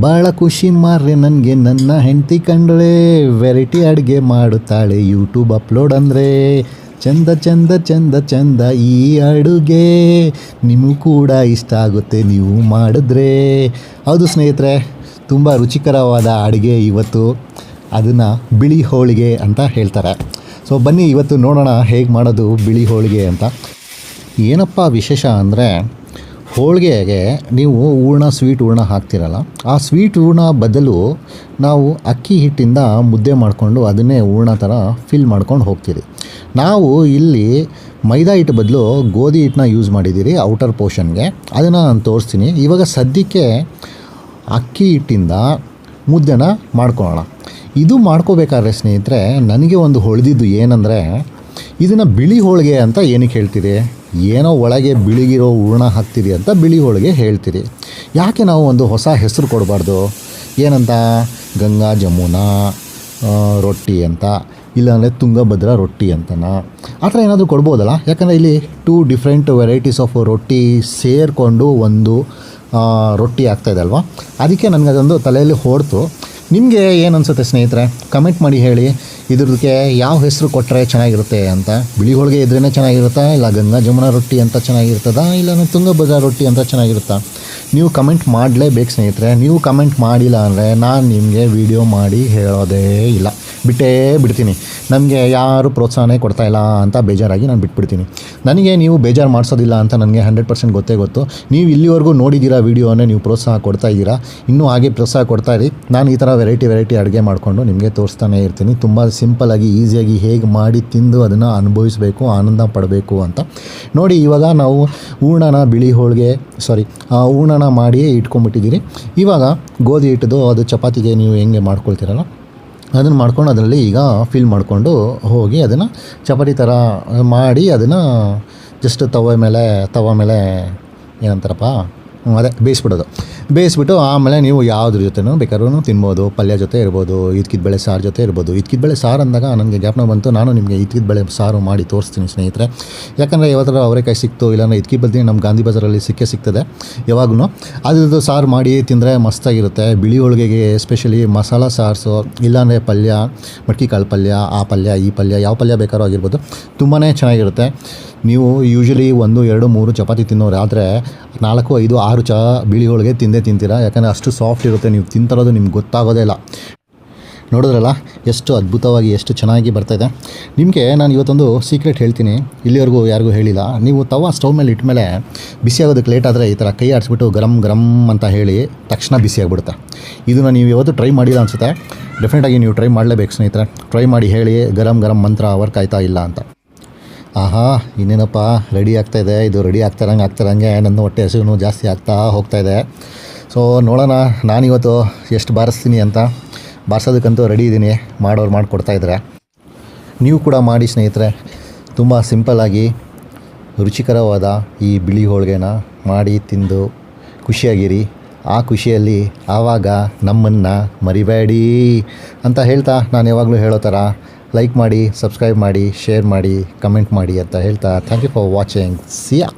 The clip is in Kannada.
ಭಾಳ ಖುಷಿ ಮಾರ್ರೆ ನನಗೆ ನನ್ನ ಹೆಂಡತಿ ಕಂಡ್ರೆ ವೆರೈಟಿ ಅಡುಗೆ ಮಾಡುತ್ತಾಳೆ ಯೂಟ್ಯೂಬ್ ಅಪ್ಲೋಡ್ ಅಂದರೆ ಚಂದ ಚಂದ ಚಂದ ಚಂದ ಈ ಅಡುಗೆ ನಿಮಗೂ ಕೂಡ ಇಷ್ಟ ಆಗುತ್ತೆ ನೀವು ಮಾಡಿದ್ರೆ. ಹೌದು ಸ್ನೇಹಿತರೆ, ತುಂಬ ರುಚಿಕರವಾದ ಅಡುಗೆ ಇವತ್ತು. ಅದನ್ನು ಬಿಳಿ ಹೋಳಿಗೆ ಅಂತ ಹೇಳ್ತಾರೆ. ಸೊ ಬನ್ನಿ ಇವತ್ತು ನೋಡೋಣ ಹೇಗೆ ಮಾಡೋದು ಬಿಳಿ ಹೋಳಿಗೆ ಅಂತ. ಏನಪ್ಪ ವಿಶೇಷ ಅಂದರೆ, ಹೋಳಿಗೆಗೆ ನೀವು ಸ್ವೀಟ್ ಹೂರಣ ಹಾಕ್ತಿರಲ್ಲ, ಆ ಸ್ವೀಟ್ ಹೂರಣ ಬದಲು ನಾವು ಅಕ್ಕಿ ಹಿಟ್ಟಿಂದ ಮುದ್ದೆ ಮಾಡಿಕೊಂಡು ಅದನ್ನೇ ಹೂರಣ ಥರ ಫಿಲ್ ಮಾಡ್ಕೊಂಡು ಹೋಗ್ತೀರಿ. ನಾವು ಇಲ್ಲಿ ಮೈದಾ ಹಿಟ್ಟು ಬದಲು ಗೋಧಿ ಹಿಟ್ಟನ್ನ ಯೂಸ್ ಮಾಡಿದ್ದೀರಿ ಔಟರ್ ಪೋರ್ಷನ್ಗೆ. ಅದನ್ನು ನಾನು ತೋರಿಸ್ತೀನಿ. ಇವಾಗ ಸದ್ಯಕ್ಕೆ ಅಕ್ಕಿ ಹಿಟ್ಟಿಂದ ಮುದ್ದೆನ ಮಾಡ್ಕೊಳ್ಳೋಣ. ಇದು ಮಾಡ್ಕೋಬೇಕಾದ್ರೆ ಸ್ನೇಹಿತರೆ, ನನಗೆ ಒಂದು ಹೊಳೆದಿದ್ದು ಏನಂದರೆ, ಇದನ್ನು ಬಿಳಿ ಹೋಳಿಗೆ ಅಂತ ಏನಕ್ಕೆ ಹೇಳ್ತೀರಿ? ಏನೋ ಒಳಗೆ ಬಿಳಿಗಿರೋ ಹೂರಣ ಹಾಕ್ತೀರಿ ಅಂತ ಬಿಳಿ ಹೋಳಿಗೆ ಹೇಳ್ತೀರಿ. ಯಾಕೆ ನಾವು ಒಂದು ಹೊಸ ಹೆಸರು ಕೊಡಬಾರ್ದು? ಏನಂತ? ಗಂಗಾ ಜಮುನಾ ರೊಟ್ಟಿ ಅಂತ, ಇಲ್ಲಾಂದರೆ ತುಂಗಭದ್ರಾ ರೊಟ್ಟಿ ಅಂತನಾ, ಆ ಥರ ಏನಾದರೂ ಕೊಡ್ಬೋದಲ್ಲ? ಯಾಕಂದರೆ ಇಲ್ಲಿ 2 ಡಿಫ್ರೆಂಟ್ ವೆರೈಟೀಸ್ ಆಫ್ ರೊಟ್ಟಿ ಸೇರಿಕೊಂಡು ಒಂದು ರೊಟ್ಟಿ ಆಗ್ತಾಯಿದೆ ಅಲ್ವಾ? ಅದಕ್ಕೆ ನನಗೆ ಅದೊಂದು ತಲೆಯಲ್ಲಿ ಹೊಡ್ತು. ನಿಮಗೆ ಏನು ಅನಿಸುತ್ತೆ ಸ್ನೇಹಿತರೆ? ಕಮೆಂಟ್ ಮಾಡಿ ಹೇಳಿ, ಇದ್ರದಕ್ಕೆ ಯಾವ ಹೆಸರು ಕೊಟ್ಟರೆ ಚೆನ್ನಾಗಿರುತ್ತೆ ಅಂತ. ಬಿಳಿ ಹೋಳಿಗೆ ಇದ್ರೇ ಚೆನ್ನಾಗಿರುತ್ತಾ, ಇಲ್ಲ ಗಂಗಾ ಜಮುನಾ ರೊಟ್ಟಿ ಅಂತ ಚೆನ್ನಾಗಿರ್ತದಾ, ಇಲ್ಲ ತುಂಗಭದ್ರಾ ರೊಟ್ಟಿ ಅಂತ ಚೆನ್ನಾಗಿರುತ್ತಾ? ನೀವು ಕಮೆಂಟ್ ಮಾಡಲೇಬೇಕು ಸ್ನೇಹಿತರೆ. ನೀವು ಕಮೆಂಟ್ ಮಾಡಿಲ್ಲ ಅಂದರೆ ನಾನು ನಿಮಗೆ ವಿಡಿಯೋ ಮಾಡಿ ಹೇಳೋದೇ ಇಲ್ಲ, ಬಿಟ್ಟೇ ಬಿಡ್ತೀನಿ. ನಮಗೆ ಯಾರು ಪ್ರೋತ್ಸಾಹನೇ ಕೊಡ್ತಾಯಿಲ್ಲ ಅಂತ ಬೇಜಾರಾಗಿ ನಾನು ಬಿಟ್ಬಿಡ್ತೀನಿ. ನನಗೆ ನೀವು ಬೇಜಾರು ಮಾಡಿಸೋದಿಲ್ಲ ಅಂತ ನನಗೆ 100% ಗೊತ್ತೇ ಗೊತ್ತು. ನೀವು ಇಲ್ಲಿವರೆಗೂ ನೋಡಿದ್ದೀರಾ ವೀಡಿಯೋನೇ, ನೀವು ಪ್ರೋತ್ಸಾಹ ಕೊಡ್ತಾ ಇದ್ದೀರಾ. ಇನ್ನೂ ಹಾಗೆ ಪ್ರೋತ್ಸಾಹ ಕೊಡ್ತಾ ಇರಿ. ನಾನು ಈ ಥರ ವೆರೈಟಿ ಅಡುಗೆ ಮಾಡಿಕೊಂಡು ನಿಮಗೆ ತೋರಿಸ್ತಾನೆ ಇರ್ತೀನಿ. ತುಂಬ ಸಿಂಪಲ್ಲಾಗಿ ಈಸಿಯಾಗಿ ಹೇಗೆ ಮಾಡಿ ತಿಂದು ಅದನ್ನು ಅನುಭವಿಸಬೇಕು, ಆನಂದ ಪಡಬೇಕು ಅಂತ ನೋಡಿ. ಇವಾಗ ನಾವು ಬಿಳಿ ಹೋಳಿಗೆ ಹೂರಣನ ಮಾಡಿ ಇಟ್ಕೊಂಡ್ಬಿಟ್ಟಿದ್ದೀರಿ. ಇವಾಗ ಗೋಧಿ ಹಿಟ್ಟದು ಅದು ಚಪಾತಿಗೆ ನೀವು ಹೆಂಗೆ ಮಾಡ್ಕೊಳ್ತೀರಲ್ಲ ಅದನ್ನು ಮಾಡ್ಕೊಂಡು ಅದರಲ್ಲಿ ಈಗ ಫಿಲ್ ಮಾಡಿಕೊಂಡು ಹೋಗಿ ಅದನ್ನು ಚಪಾತಿ ಥರ ಮಾಡಿ ಅದನ್ನು ಜಸ್ಟ್ ತವ ಮೇಲೆ ಏನಂತಾರಪ್ಪ, ಅದೇ ಬೇಯಿಸ್ಬಿಟ್ಟು ಆಮೇಲೆ ನೀವು ಯಾವುದ್ರ ಜೊತೆನೂ ಬೇಕಾದ್ರೂ ತಿನ್ಬೋದು. ಪಲ್ಯ ಜೊತೆ ಇರ್ಬೋದು, ಇದ್ಕಿದ ಬೇಳೆ ಸಾರು ಜೊತೆ ಇರ್ಬೋದು. ಇದ್ಕಿದ ಬೇಳೆ ಸಾರು ಅಂದಾಗ ನನಗೆ ಜ್ಞಾಪನ ಬಂತು, ನಾನು ನಿಮಗೆ ಇದ್ಕಿದ ಬೇಳೆ ಸಾರು ಮಾಡಿ ತೋರಿಸ್ತೀನಿ ಸ್ನೇಹಿತರೆ. ಯಾಕಂದರೆ ಯಾವತ್ತರ ಅವರೆಕಾಯಿ ಸಿಕ್ತು, ಇಲ್ಲಾಂದರೆ ಇದ್ಕಿದ ಬದಲಿ ನಮ್ಮ ಗಾಂಧಿ ಬಜಾರಲ್ಲಿ ಸಿಗ್ತದೆ ಯಾವಾಗೂ. ಅದ್ರದ್ದು ಸಾರು ಮಾಡಿ ತಿಂದರೆ ಮಸ್ತಾಗಿರುತ್ತೆ. ಬಿಳಿ ಹೋಳಿಗೆಗೆ ಎಸ್ಪೆಷಲಿ ಮಸಾಲ ಸಾರ್ಸು, ಇಲ್ಲಾಂದರೆ ಪಲ್ಯ, ಮಡ್ಕೆ ಕಾಳು ಪಲ್ಯ, ಆ ಪಲ್ಯ ಈ ಪಲ್ಯ, ಯಾವ ಪಲ್ಯ ಬೇಕಾದ್ರೂ ಆಗಿರ್ಬೋದು, ತುಂಬಾ ಚೆನ್ನಾಗಿರುತ್ತೆ. ನೀವು ಯೂಶ್ವಲಿ 1, 2, 3 ಚಪಾತಿ ತಿನ್ನೋರಾದರೆ 4, 5, 6 ಬಿಳಿ ಹೋಳಿಗೆ ತಿಂತೀರಾ. ಯಾಕಂದರೆ ಅಷ್ಟು ಸಾಫ್ಟ್ ಇರುತ್ತೆ. ನೀವು ತಿಂತಿರೋದು ನಿಮ್ಗೆ ಗೊತ್ತಾಗೋದೇ ಇಲ್ಲ. ನೋಡಿದ್ರಲ್ಲ ಎಷ್ಟು ಅದ್ಭುತವಾಗಿ, ಎಷ್ಟು ಚೆನ್ನಾಗಿ ಬರ್ತಾಯಿದೆ. ನಿಮಗೆ ನಾನು ಇವತ್ತೊಂದು ಸೀಕ್ರೆಟ್ ಹೇಳ್ತೀನಿ, ಇಲ್ಲಿವರೆಗೂ ಯಾರಿಗೂ ಹೇಳಿಲ್ಲ. ನೀವು ತವ ಸ್ಟವ್ ಮೇಲೆ ಇಟ್ಮೇಲೆ ಬಿಸಿ ಆಗೋದಕ್ಕೆ ಲೇಟ್ ಆದರೆ ಈ ಥರ ಕೈ ಆಡಿಸ್ಬಿಟ್ಟು ಗರಂ ಗರಂ ಅಂತ ಹೇಳಿ ತಕ್ಷಣ ಬಿಸಿ ಆಗಿಬಿಡುತ್ತೆ. ಇದನ್ನು ನೀವು ಯಾವತ್ತೂ ಟ್ರೈ ಮಾಡಿಲ್ಲ ಅನಿಸುತ್ತೆ. ಡೆಫಿನೆಟಾಗಿ ನೀವು ಟ್ರೈ ಮಾಡಲೇಬೇಕು ಸ್ನೇಹಿತರೆ. ಟ್ರೈ ಮಾಡಿ ಹೇಳಿ, ಗರಂ ಗರಂ ಮಂತ್ರ ವರ್ಕ್ ಆಯ್ತಾ ಇಲ್ಲ ಅಂತ. ಆಹಾ, ಇನ್ನೇನಪ್ಪ ರೆಡಿ ಆಗ್ತಾಯಿದೆ. ಇದು ರೆಡಿ ಆಗ್ತಾರಂಗೆ ನನ್ನ ಹೊಟ್ಟೆ ಹಸಿವು ಜಾಸ್ತಿ ಆಗ್ತಾ ಹೋಗ್ತಾಯಿದೆ. ಸೊ ನೋಡೋಣ ನಾನಿವತ್ತು ಎಷ್ಟು ಬಾರಿಸ್ತೀನಿ ಅಂತ. ಬಾರಿಸೋದಕ್ಕಂತೂ ರೆಡಿ ಇದ್ದೀನಿ. ಮಾಡೋರು ಮಾಡಿಕೊಡ್ತಾಯಿದ್ದಾರೆ. ನೀವು ಕೂಡ ಮಾಡಿ ಸ್ನೇಹಿತರೆ. ತುಂಬ ಸಿಂಪಲ್ಲಾಗಿ ರುಚಿಕರವಾದ ಈ ಬಿಳಿ ಹೋಳಿಗೆನ ಮಾಡಿ ತಿಂದು ಖುಷಿಯಾಗಿರಿ. ಆ ಖುಷಿಯಲ್ಲಿ ಆವಾಗ ನಮ್ಮನ್ನು ಮರಿಬೇಡಿ ಅಂತ ಹೇಳ್ತಾ, ನಾನು ಯಾವಾಗಲೂ ಹೇಳೋ ಥರ ಲೈಕ್ ಮಾಡಿ, ಸಬ್ಸ್ಕ್ರೈಬ್ ಮಾಡಿ, ಶೇರ್ ಮಾಡಿ, ಕಮೆಂಟ್ ಮಾಡಿ ಅಂತ ಹೇಳ್ತಾ, thank you for watching. See yeah.